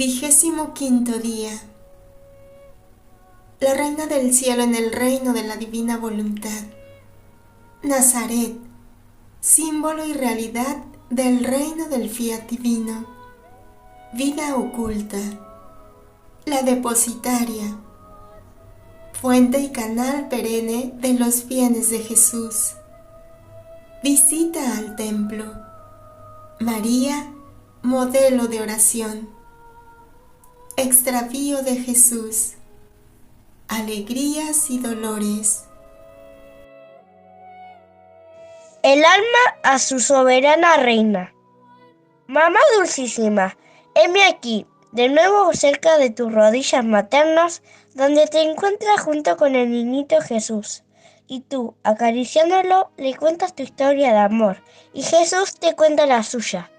25º día. La Reina del Cielo en el reino de la divina voluntad. Nazaret, símbolo y realidad del reino del fiat divino. Vida oculta. La depositaria. Fuente y canal perenne de los bienes de Jesús. Visita al templo. María, modelo de oración. Extravío de Jesús. Alegrías y dolores. El alma a su soberana reina. Mamá dulcísima, heme aquí, de nuevo cerca de tus rodillas maternas, donde te encuentras junto con el niñito Jesús. Y tú, acariciándolo, le cuentas tu historia de amor, y Jesús te cuenta la suya.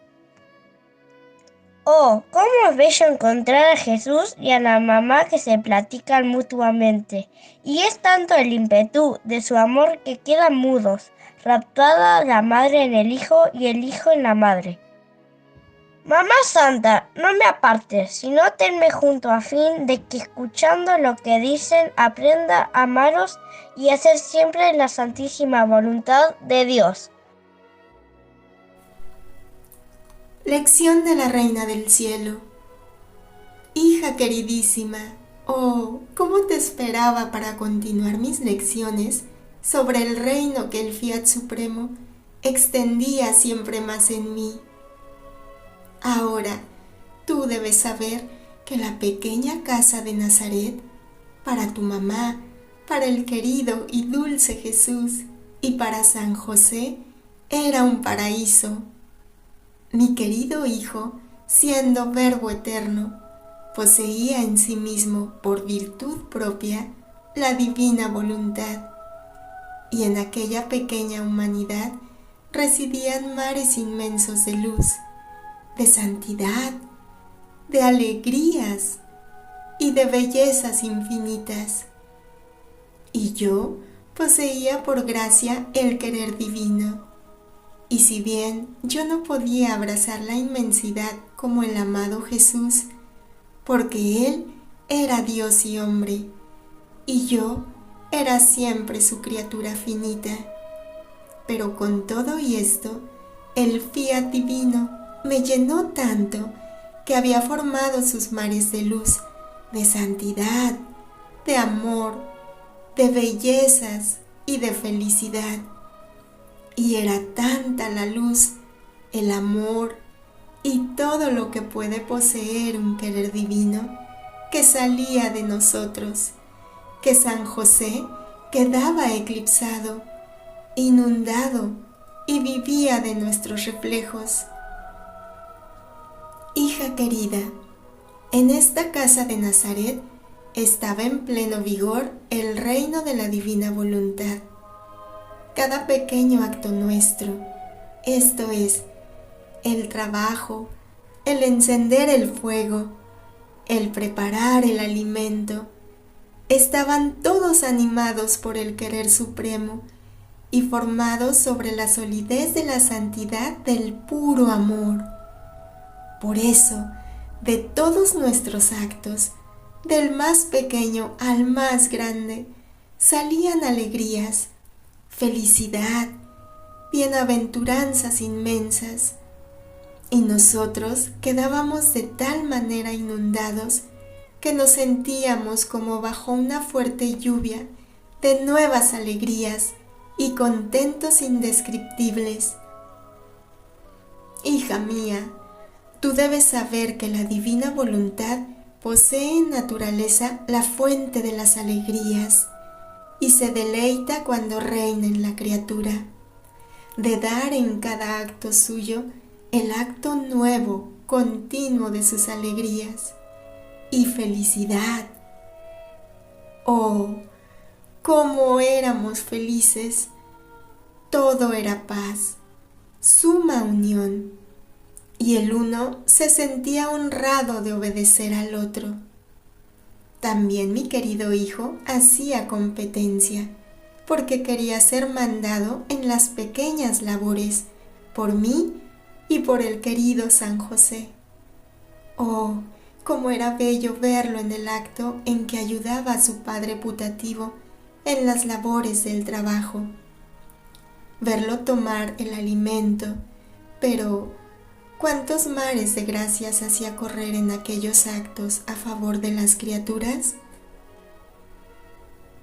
Oh, cómo es bello encontrar a Jesús y a la mamá que se platican mutuamente, y es tanto el ímpetu de su amor que quedan mudos, raptada la madre en el hijo y el hijo en la madre. Mamá Santa, no me apartes, sino tenme junto a fin de que escuchando lo que dicen aprenda a amaros y hacer siempre la santísima voluntad de Dios. Lección de la Reina del Cielo. Hija queridísima, oh, cómo te esperaba para continuar mis lecciones sobre el reino que el Fiat Supremo extendía siempre más en mí. Ahora, tú debes saber que la pequeña casa de Nazaret, para tu mamá, para el querido y dulce Jesús y para San José, era un paraíso. Mi querido hijo, siendo Verbo eterno, poseía en sí mismo, por virtud propia, la divina voluntad, y en aquella pequeña humanidad residían mares inmensos de luz, de santidad, de alegrías y de bellezas infinitas. Y yo poseía por gracia el querer divino. Y si bien yo no podía abrazar la inmensidad como el amado Jesús, porque Él era Dios y hombre, y yo era siempre su criatura finita, pero con todo y esto, el fiat divino me llenó tanto que había formado sus mares de luz, de santidad, de amor, de bellezas y de felicidad. Y era tanta la luz, el amor y todo lo que puede poseer un querer divino que salía de nosotros, que San José quedaba eclipsado, inundado y vivía de nuestros reflejos. Hija querida, en esta casa de Nazaret estaba en pleno vigor el reino de la divina voluntad. Cada pequeño acto nuestro, esto es, el trabajo, el encender el fuego, el preparar el alimento, estaban todos animados por el querer supremo y formados sobre la solidez de la santidad del puro amor. Por eso, de todos nuestros actos, del más pequeño al más grande, salían alegrías, felicidad, bienaventuranzas inmensas, y nosotros quedábamos de tal manera inundados que nos sentíamos como bajo una fuerte lluvia de nuevas alegrías y contentos indescriptibles. Hija mía, tú debes saber que la divina voluntad posee en naturaleza la fuente de las alegrías, y se deleita cuando reina en la criatura, de dar en cada acto suyo el acto nuevo, continuo de sus alegrías y felicidad. Oh, cómo éramos felices, todo era paz, suma unión, y el uno se sentía honrado de obedecer al otro. También mi querido hijo hacía competencia, porque quería ser mandado en las pequeñas labores, por mí y por el querido San José. Oh, cómo era bello verlo en el acto en que ayudaba a su padre putativo en las labores del trabajo. Verlo tomar el alimento, pero ¿cuántos mares de gracias hacía correr en aquellos actos a favor de las criaturas?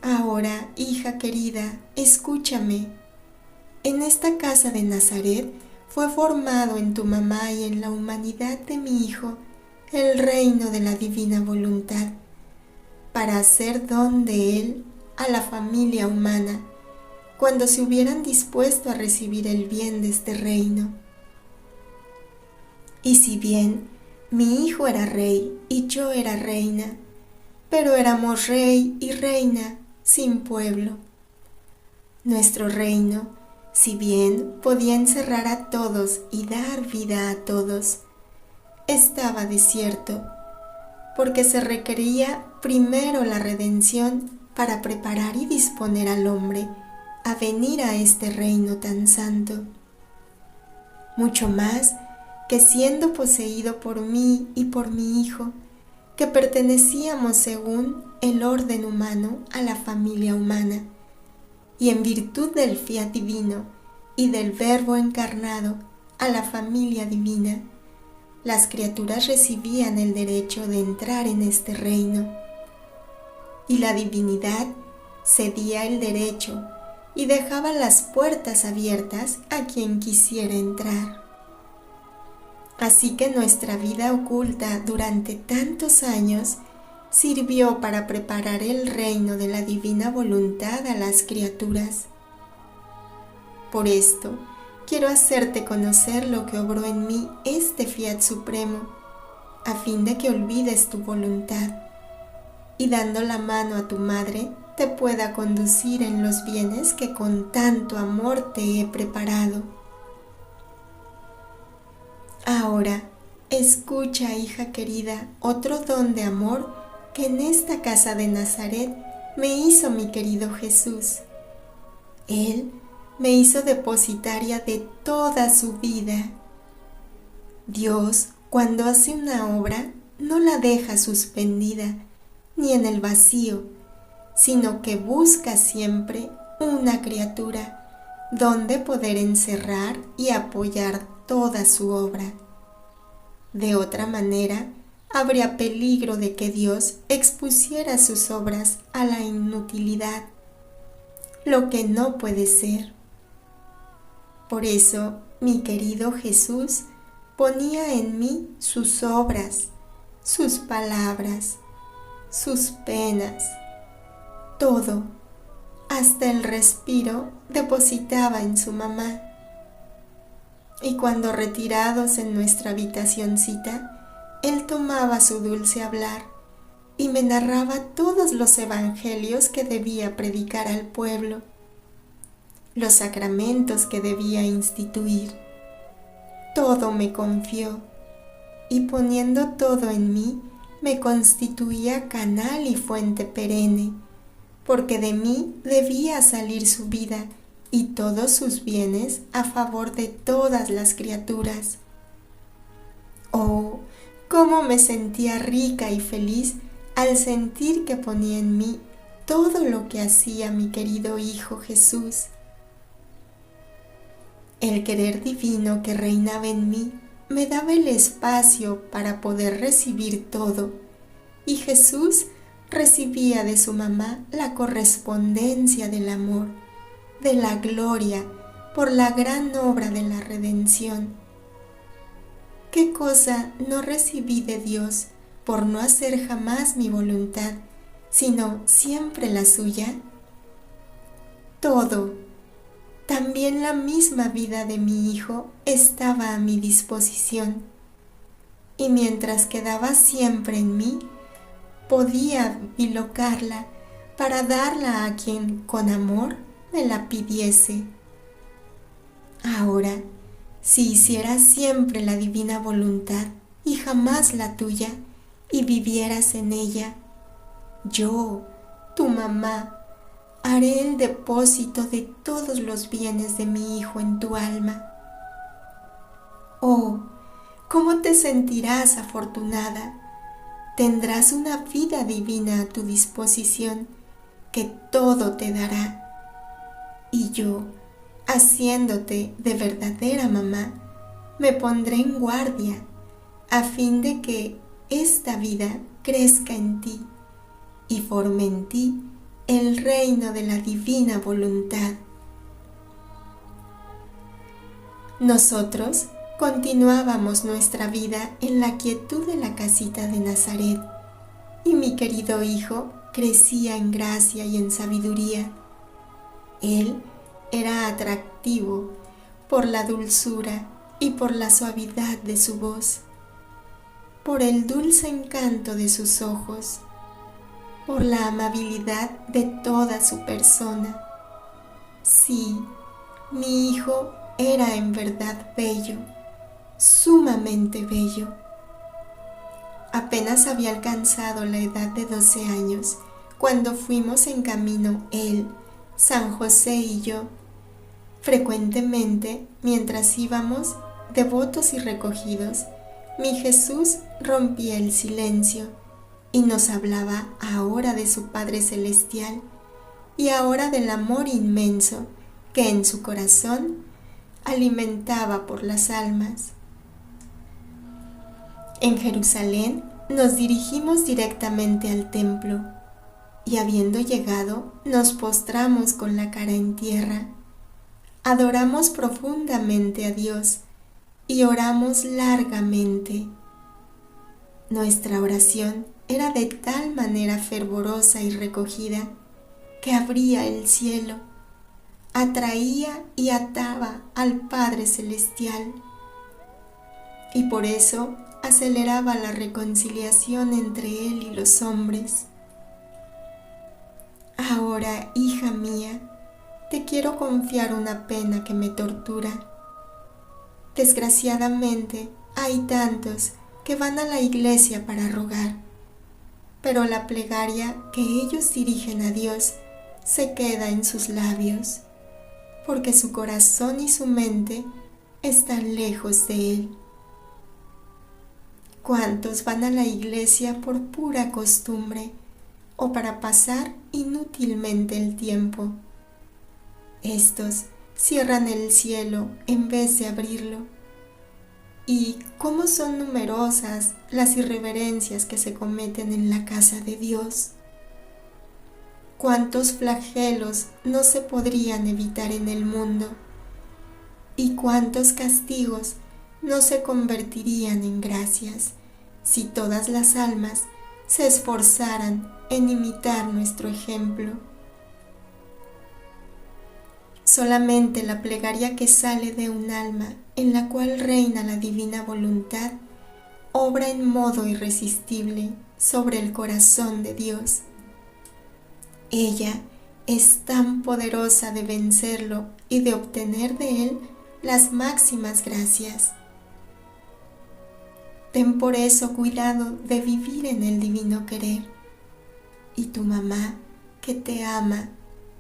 Ahora, hija querida, escúchame. En esta casa de Nazaret fue formado en tu mamá y en la humanidad de mi hijo el reino de la divina voluntad, para hacer don de él a la familia humana, cuando se hubieran dispuesto a recibir el bien de este reino. Y si bien mi hijo era rey y yo era reina, pero éramos rey y reina sin pueblo. Nuestro reino, si bien podía encerrar a todos y dar vida a todos, estaba desierto, porque se requería primero la redención para preparar y disponer al hombre a venir a este reino tan santo. Mucho más que siendo poseído por mí y por mi hijo, que pertenecíamos según el orden humano a la familia humana, y en virtud del fiat divino y del Verbo encarnado a la familia divina, las criaturas recibían el derecho de entrar en este reino, y la divinidad cedía el derecho y dejaba las puertas abiertas a quien quisiera entrar. Así que nuestra vida oculta durante tantos años sirvió para preparar el reino de la divina voluntad a las criaturas. Por esto, quiero hacerte conocer lo que obró en mí este fiat supremo, a fin de que olvides tu voluntad y dando la mano a tu madre te pueda conducir en los bienes que con tanto amor te he preparado. Ahora, escucha, hija querida, otro don de amor que en esta casa de Nazaret me hizo mi querido Jesús. Él me hizo depositaria de toda su vida. Dios, cuando hace una obra, no la deja suspendida, ni en el vacío, sino que busca siempre una criatura donde poder encerrar y apoyar toda su obra. De otra manera, habría peligro de que Dios expusiera sus obras a la inutilidad, lo que no puede ser. Por eso, mi querido Jesús ponía en mí sus obras, sus palabras, sus penas, todo, hasta el respiro, depositaba en su mamá. Y cuando retirados en nuestra habitacioncita, él tomaba su dulce hablar y me narraba todos los evangelios que debía predicar al pueblo, los sacramentos que debía instituir. Todo me confió, y poniendo todo en mí, me constituía canal y fuente perenne, porque de mí debía salir su vida y todos sus bienes a favor de todas las criaturas. Oh, cómo me sentía rica y feliz al sentir que ponía en mí todo lo que hacía mi querido Hijo Jesús. El querer divino que reinaba en mí me daba el espacio para poder recibir todo, y Jesús recibía de su mamá la correspondencia del amor, de la gloria por la gran obra de la redención. ¿Qué cosa no recibí de Dios por no hacer jamás mi voluntad, sino siempre la suya? Todo, también la misma vida de mi hijo, estaba a mi disposición, y mientras quedaba siempre en mí, podía bilocarla para darla a quien con amor me la pidiese. Ahora, si hicieras siempre la divina voluntad y jamás la tuya, y vivieras en ella, yo, tu mamá, haré el depósito de todos los bienes de mi hijo en tu alma. Oh, ¿cómo te sentirás afortunada? tendrás una vida divina a tu disposición que todo te dará. Y yo, haciéndote de verdadera mamá, me pondré en guardia a fin de que esta vida crezca en ti y forme en ti el reino de la divina voluntad. Nosotros continuábamos nuestra vida en la quietud de la casita de Nazaret, y mi querido hijo crecía en gracia y en sabiduría. Él era atractivo por la dulzura y por la suavidad de su voz, por el dulce encanto de sus ojos, por la amabilidad de toda su persona. Sí, mi hijo era en verdad bello, sumamente bello. Apenas había alcanzado la edad de 12 años cuando fuimos en camino él, San José y yo. Frecuentemente, mientras íbamos, devotos y recogidos, mi Jesús rompía el silencio y nos hablaba ahora de su Padre Celestial y ahora del amor inmenso que en su corazón alimentaba por las almas. En Jerusalén nos dirigimos directamente al templo y habiendo llegado nos postramos con la cara en tierra. Adoramos profundamente a Dios y oramos largamente. Nuestra oración era de tal manera fervorosa y recogida que abría el cielo, atraía y ataba al Padre Celestial, y por eso aceleraba la reconciliación entre Él y los hombres. Ahora, hija mía, te quiero confiar una pena que me tortura. Desgraciadamente, hay tantos que van a la iglesia para rogar, pero la plegaria que ellos dirigen a Dios se queda en sus labios, porque su corazón y su mente están lejos de Él. ¿Cuántos van a la iglesia por pura costumbre o para pasar inútilmente el tiempo? Estos cierran el cielo en vez de abrirlo. ¿Y cómo son numerosas las irreverencias que se cometen en la casa de Dios? ¿Cuántos flagelos no se podrían evitar en el mundo? ¿Y cuántos castigos no se convertirían en gracias si todas las almas se esforzaran en imitar nuestro ejemplo? Solamente la plegaria que sale de un alma en la cual reina la divina voluntad obra en modo irresistible sobre el corazón de Dios. Ella es tan poderosa de vencerlo y de obtener de él las máximas gracias. Ten por eso cuidado de vivir en el divino querer, y tu mamá, que te ama,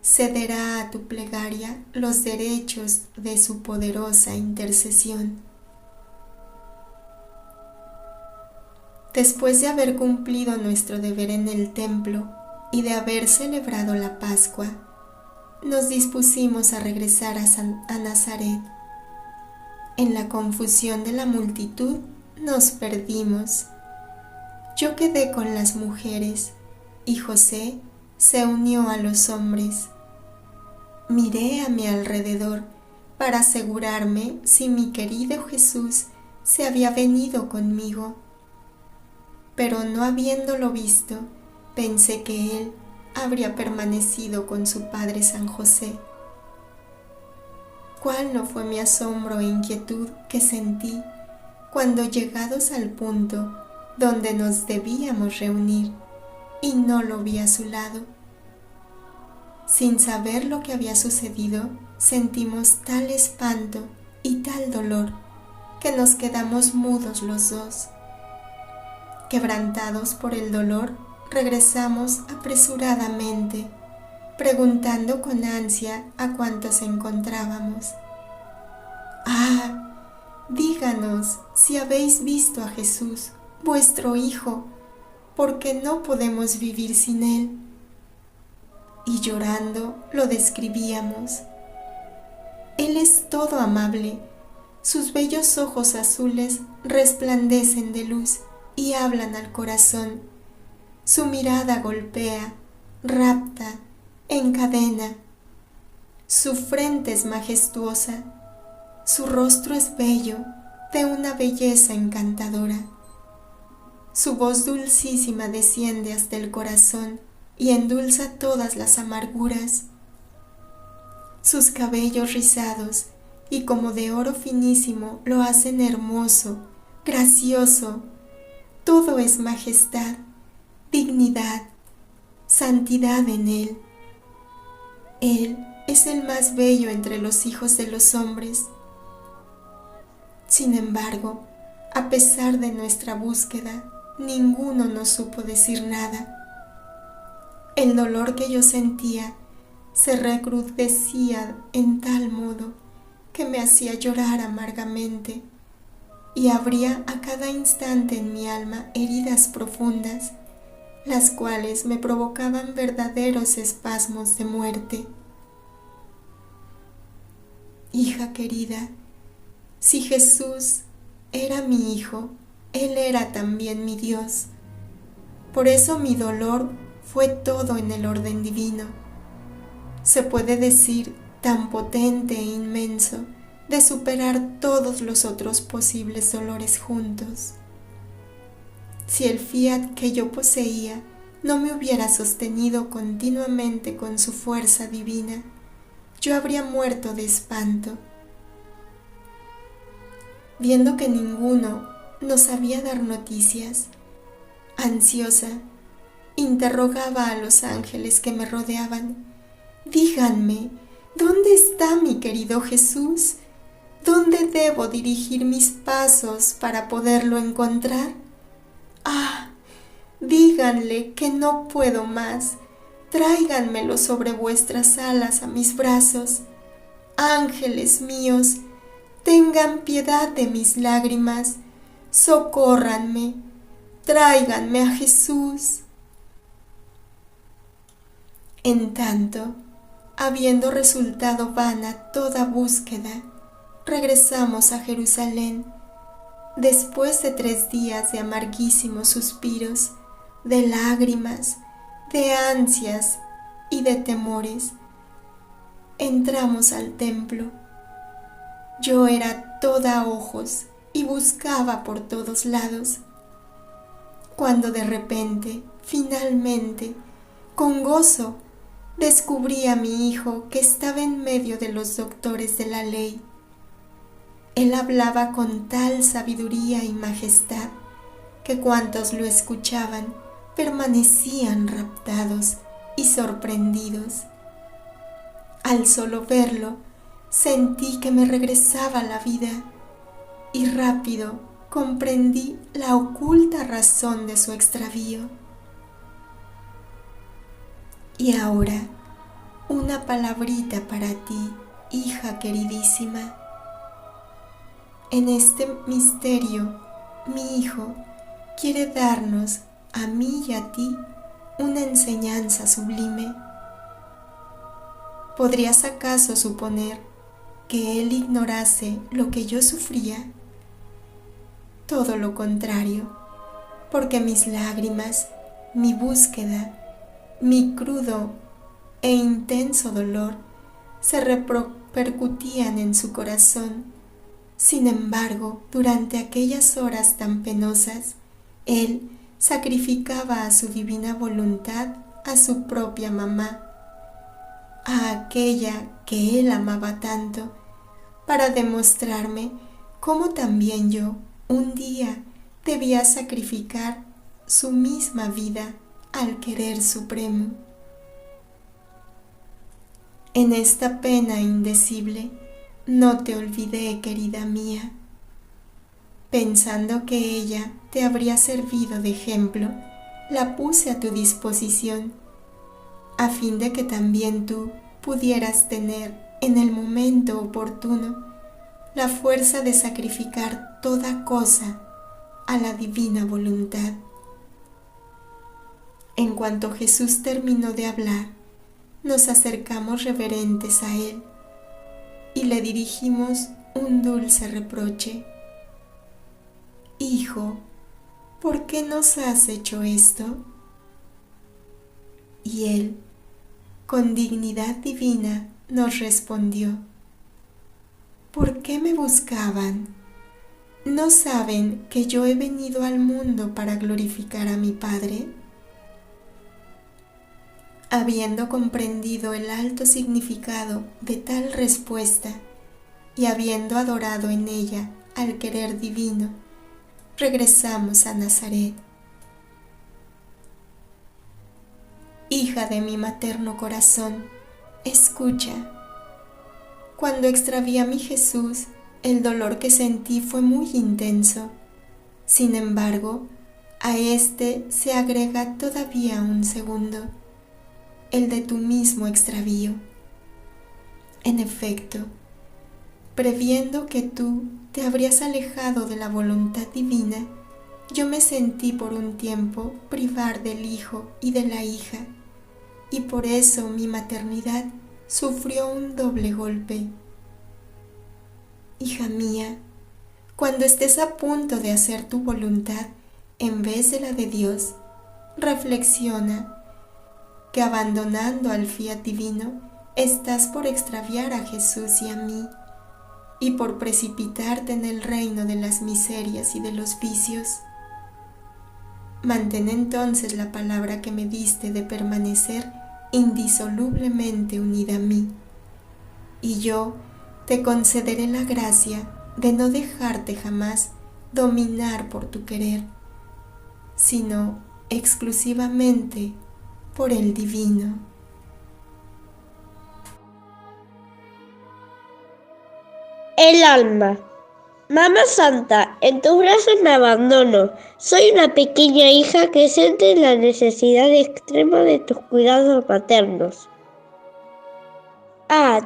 cederá a tu plegaria los derechos de su poderosa intercesión. Después de haber cumplido nuestro deber en el templo y de haber celebrado la Pascua, nos dispusimos a regresar a Nazaret. En la confusión de la multitud nos perdimos. Yo quedé con las mujeres y José se unió a los hombres. Miré a mi alrededor para asegurarme si mi querido Jesús se había venido conmigo, pero no habiéndolo visto, pensé que él habría permanecido con su padre San José. ¿Cuál no fue mi asombro e inquietud que sentí cuando, llegados al punto donde nos debíamos reunir, y no lo vi a su lado? Sin saber lo que había sucedido, sentimos tal espanto y tal dolor que nos quedamos mudos los dos. Quebrantados por el dolor, regresamos apresuradamente, preguntando con ansia a cuántos encontrábamos. ¡Ah! Díganos si habéis visto a Jesús, vuestro Hijo, porque no podemos vivir sin Él. Y llorando lo describíamos. Él es todo amable, sus bellos ojos azules resplandecen de luz y hablan al corazón. Su mirada golpea, rapta, encadena. Su frente es majestuosa, su rostro es bello, de una belleza encantadora. Su voz dulcísima desciende hasta el corazón y endulza todas las amarguras. Sus cabellos rizados y como de oro finísimo lo hacen hermoso, gracioso. Todo es majestad, dignidad, santidad en Él. Él es el más bello entre los hijos de los hombres. Sin embargo, a pesar de nuestra búsqueda, ninguno nos supo decir nada. El dolor que yo sentía se recrudecía en tal modo que me hacía llorar amargamente y abría a cada instante en mi alma heridas profundas, las cuales me provocaban verdaderos espasmos de muerte. Hija querida, si Jesús era mi Hijo, Él era también mi Dios. Por eso mi dolor fue todo en el orden divino. Se puede decir tan potente e inmenso de superar todos los otros posibles dolores juntos. Si el fiat que yo poseía no me hubiera sostenido continuamente con su fuerza divina, yo habría muerto de espanto. Viendo que ninguno nos sabía dar noticias, ansiosa, interrogaba a los ángeles que me rodeaban: díganme, ¿dónde está mi querido Jesús? ¿Dónde debo dirigir mis pasos para poderlo encontrar? ¡Ah! Díganle que no puedo más. Tráiganmelo sobre vuestras alas a mis brazos. Ángeles míos, tengan piedad de mis lágrimas. Socórranme. Tráiganme a Jesús. En tanto, habiendo resultado vana toda búsqueda, regresamos a Jerusalén, después de 3 días de amarguísimos suspiros, de lágrimas, de ansias y de temores. Entramos al templo. Yo era toda ojos y buscaba por todos lados, cuando de repente, finalmente, con gozo, descubrí a mi hijo que estaba en medio de los doctores de la ley. Él hablaba con tal sabiduría y majestad que cuantos lo escuchaban permanecían raptados y sorprendidos. Al solo verlo, sentí que me regresaba la vida y rápido comprendí la oculta razón de su extravío. Y ahora, una palabrita para ti, hija queridísima. En este misterio, mi Hijo quiere darnos, a mí y a ti, una enseñanza sublime. ¿Podrías acaso suponer que Él ignorase lo que yo sufría? Todo lo contrario, porque mis lágrimas, mi búsqueda, mi crudo e intenso dolor se repercutían en su corazón. Sin embargo, durante aquellas horas tan penosas, Él sacrificaba a su divina voluntad a su propia mamá, a aquella que Él amaba tanto, para demostrarme cómo también yo un día debía sacrificar su misma vida al querer supremo. En esta pena indecible, no te olvidé, querida mía. Pensando que ella te habría servido de ejemplo, la puse a tu disposición, a fin de que también tú pudieras tener en el momento oportuno la fuerza de sacrificar toda cosa a la divina voluntad. En cuanto Jesús terminó de hablar, nos acercamos reverentes a Él y le dirigimos un dulce reproche. Hijo, ¿por qué nos has hecho esto? Y Él, con dignidad divina, nos respondió: ¿por qué me buscaban? ¿No saben que yo he venido al mundo para glorificar a mi Padre? Habiendo comprendido el alto significado de tal respuesta y habiendo adorado en ella al querer divino, regresamos a Nazaret. Hija de mi materno corazón, escucha. Cuando extravié a mi Jesús, el dolor que sentí fue muy intenso. Sin embargo, a este se agrega todavía un segundo, el de tu mismo extravío. En efecto, previendo que tú te habrías alejado de la voluntad divina, yo me sentí por un tiempo privar del hijo y de la hija, y por eso mi maternidad sufrió un doble golpe. Hija mía, cuando estés a punto de hacer tu voluntad en vez de la de Dios, reflexiona que abandonando al fiat divino, estás por extraviar a Jesús y a mí, y por precipitarte en el reino de las miserias y de los vicios. Mantén entonces la palabra que me diste de permanecer indisolublemente unida a mí, y yo te concederé la gracia de no dejarte jamás dominar por tu querer, sino exclusivamente por el divino. El alma. Mamá Santa, en tus brazos me abandono. Soy una pequeña hija que siente la necesidad extrema de tus cuidados maternos.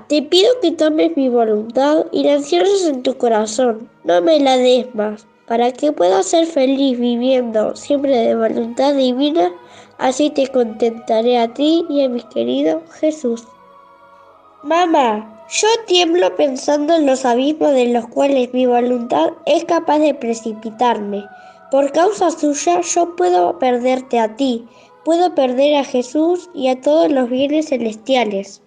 Te pido que tomes mi voluntad y la encierres en tu corazón. No me la des más, para que pueda ser feliz viviendo siempre de voluntad divina. Así te contentaré a ti y a mi querido Jesús. Mamá, yo tiemblo pensando en los abismos de los cuales mi voluntad es capaz de precipitarme. Por causa suya yo puedo perderte a ti, puedo perder a Jesús y a todos los bienes celestiales.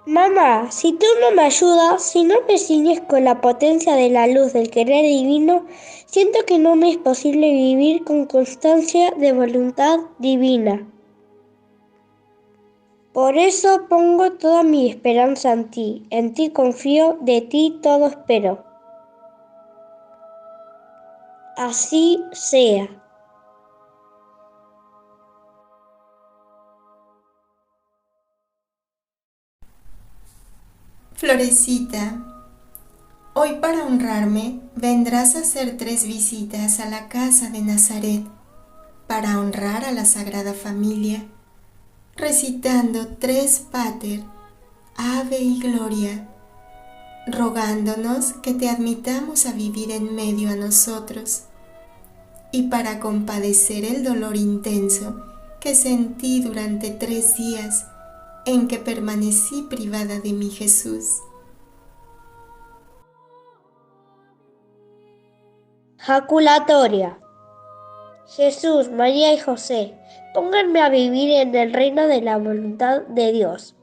Mamá, si tú no me ayudas, si no me ciñes con la potencia de la luz del querer divino, siento que no me es posible vivir con constancia de voluntad divina. Por eso pongo toda mi esperanza en ti confío, de ti todo espero. Así sea. Florecita, hoy para honrarme vendrás a hacer 3 visitas a la casa de Nazaret para honrar a la Sagrada Familia, recitando 3 Pater, Ave y Gloria, rogándonos que te admitamos a vivir en medio a nosotros, y para compadecer el dolor intenso que sentí durante 3 días en que permanecí privada de mi Jesús. Jaculatoria. Jesús, María y José, pónganme a vivir en el reino de la voluntad de Dios.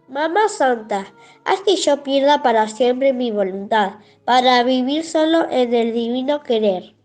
Mamá Santa, haz que yo pierda para siempre mi voluntad, para vivir solo en el divino querer.